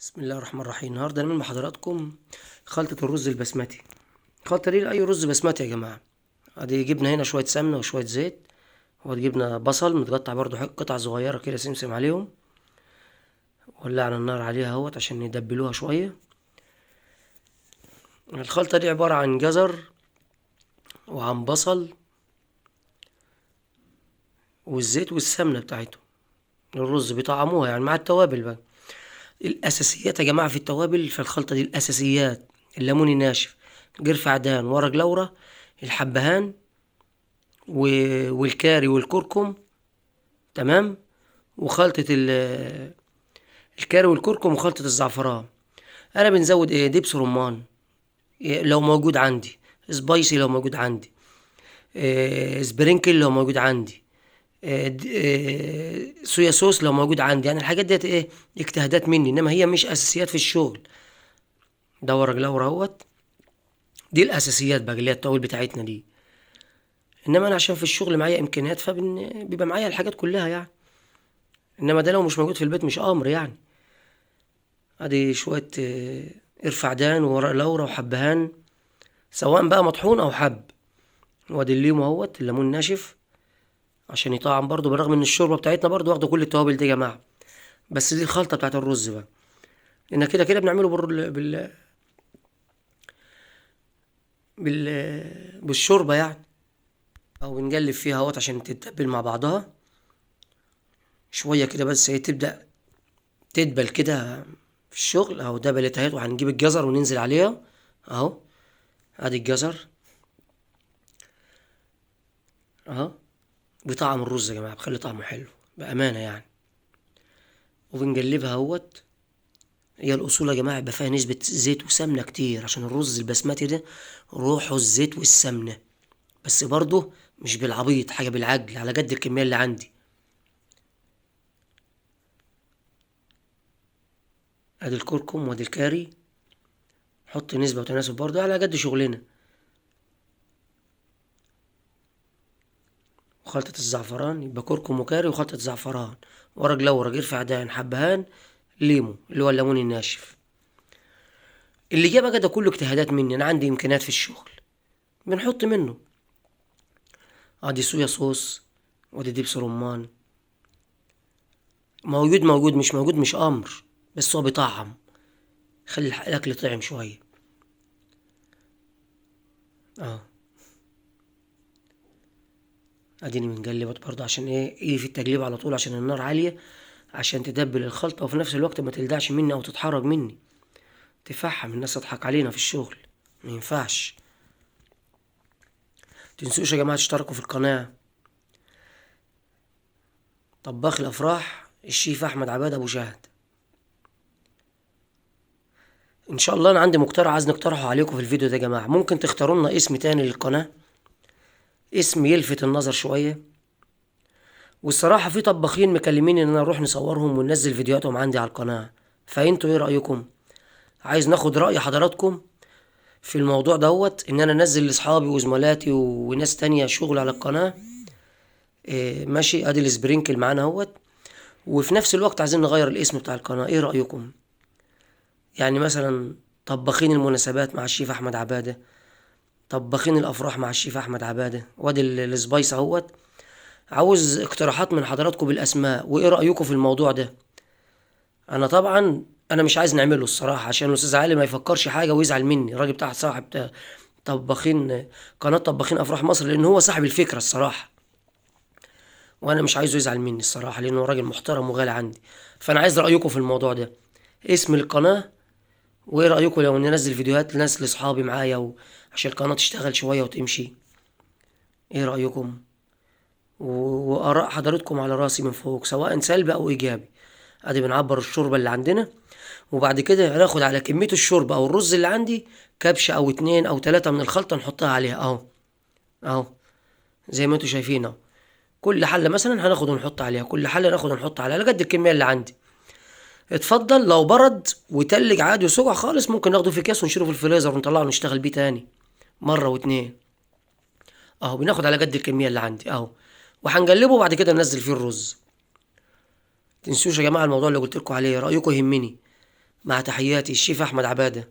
بسم الله الرحمن الرحيم. النهارده هنعمل مع حضراتكم خلطة الرز البسمتي. الخلطة دي لأي رز بسمتي يا جماعة. ادي جبنا هنا شوية سمنة وشوية زيت، وجبنا بصل متقطع برضو قطع صغيرة كده سمسم عليهم، ولعنا النار عليها اهوت عشان ندبلوها شوية. الخلطة دي عبارة عن جزر وعن بصل والزيت والسمنة بتاعته. الرز بيطعموها يعني مع التوابل بقى. الأساسيات يا جماعة في التوابل في الخلطة دي، الأساسيات: الليمون الناشف، قرفة عدان، ورق لورا، الحبهان والكاري والكركم. تمام. وخلطة الكاري والكركم وخلطة الزعفران. انا بنزود ايه؟ دبس رمان لو موجود عندي، سبايسي لو موجود عندي، سبرينكل لو موجود عندي، صويا صوص لو موجود عندي. يعني الحاجات ديت ايه؟ اجتهادات مني، انما هي مش اساسيات في الشغل. ده ورق لورا اهوت. دي الاساسيات بقى اللي هي التوابل بتاعتنا دي. انما انا عشان في الشغل معايا امكانيات فبيبقى معايا الحاجات كلها يعني. انما ده لو مش موجود في البيت مش امر يعني. ادي شوية قرفة عدان وورق لورا وحبهان، سواء بقى مطحون او حب. وادي الليمون اهوت، الليمون ناشف عشان يطعم برضو، بالرغم ان الشوربة بتاعتنا برضو واخدة كل التوابل دي يا جماعة. بس دي الخلطة بتاعت الرز بقى، لان كده كده بنعمله بالشوربة يعني، او بنقلب فيها اهوت عشان تتبل مع بعضها شوية كده. بس هي تبدأ تدبل كده في الشغل اهو. دبلت اهي، وهنجيب الجزر وننزل عليها اهو. ادي الجزر اهو، بطعم الرز يا جماعة، بخلي طعمه حلو بأمانة يعني. وبنقلبها اهوت. هي الأصول يا جماعة يبقى فيها نسبة زيت وسمنة كتير، عشان الرز البسمتي ده روحه الزيت والسمنة. بس برضه مش بالعبيط، حاجة بالعجل على قد الكمية اللي عندي. ادي الكركم وادي الكاري، حط نسبة وتناسب برضه على قد شغلنا. وخلطة الزعفران يبقى كركم وكاري وخلطة زعفران، ورق لورا، قرفة عدان، حبهان، ليمو اللي هو الليمون الناشف. اللي جه بقى ده كله اجتهادات مني، انا عندي امكانيات في الشغل بنحط منه. ادي صويا صوص، وادي دبس رمان. موجود موجود، مش موجود مش امر، بس هو بيطعم، خلي الاكل طعم شويه. اه. اديني بنقلب برضه عشان ايه في التقليب على طول، عشان النار عاليه، عشان تدبل الخلطه وفي نفس الوقت ما تلدعش مني او تتحرج مني، تفحم الناس تضحك علينا في الشغل. ما ينفعش. تنسوش يا جماعه تشتركوا في القناه. طباخ الافراح الشيف احمد عباد ابو شهد. ان شاء الله انا عندي مقترح عايز نقترحه عليكم في الفيديو ده يا جماعه. ممكن تختاروا لنا اسم تاني للقناه، اسم يلفت النظر شويه. والصراحه في طباخين مكلمين ان انا اروح نصورهم وننزل فيديوهاتهم عندي على القناه. فانتوا ايه رايكم؟ عايز ناخد راي حضراتكم في الموضوع دوت، ان انا انزل لاصحابي وزملاتي وناس تانية شغل على القناه. إيه ماشي. ادي السبرينكل معانا اهوت. وفي نفس الوقت عايزين نغير الاسم بتاع القناه، ايه رايكم؟ يعني مثلا طباخين المناسبات مع الشيف احمد عباده، طباخين الافراح مع الشيف احمد عباده. وادي السبايس اهوت. عاوز اقتراحات من حضراتكم بالاسماء، وايه رايكم في الموضوع ده. انا طبعا انا مش عايز نعمله الصراحه، عشان الاستاذ علي ما يفكرش حاجه ويزعل مني، الراجل بتاع صاحب طباخين قناه طباخين افراح مصر، لان هو صاحب الفكره الصراحه. وانا مش عايزه يزعل مني الصراحه، لانه راجل محترم وغالي عندي. فانا عايز رايكم في الموضوع ده، اسم القناه. وايه رايكم لو ننزل فيديوهات لناس لاصحابي معايا عشان القناه تشتغل شويه وتمشي. ايه رايكم؟ واراء حضراتكم على راسي من فوق، سواء سلبي او ايجابي. ادي بنعبر الشوربه اللي عندنا، وبعد كده هناخد على كميه الشوربه او الرز اللي عندي كبشه او اتنين او تلاته من الخلطه نحطها عليها اهو. اهو زي ما انتوا شايفين اهو. كل حله مثلا هناخد ونحط عليها، كل حله ناخد ونحط عليها على قد الكميه اللي عندي. اتفضل. لو برد وتلج عادي وسقع خالص، ممكن ناخده في اكياس ونشيله في الفريزر ونطلعه ونشتغل بيه تاني مره واتنين. اهو بناخد على قد الكميه اللي عندي اهو. وهنقلبه وبعد كده ننزل فيه الرز. تنسوش يا جماعه الموضوع اللي قلت لكم عليه، رايكم يهمني. مع تحياتي الشيف احمد عبادة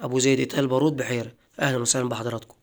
ابو زيد اتقال بارود بحيرة. اهلا وسهلا بحضراتكم.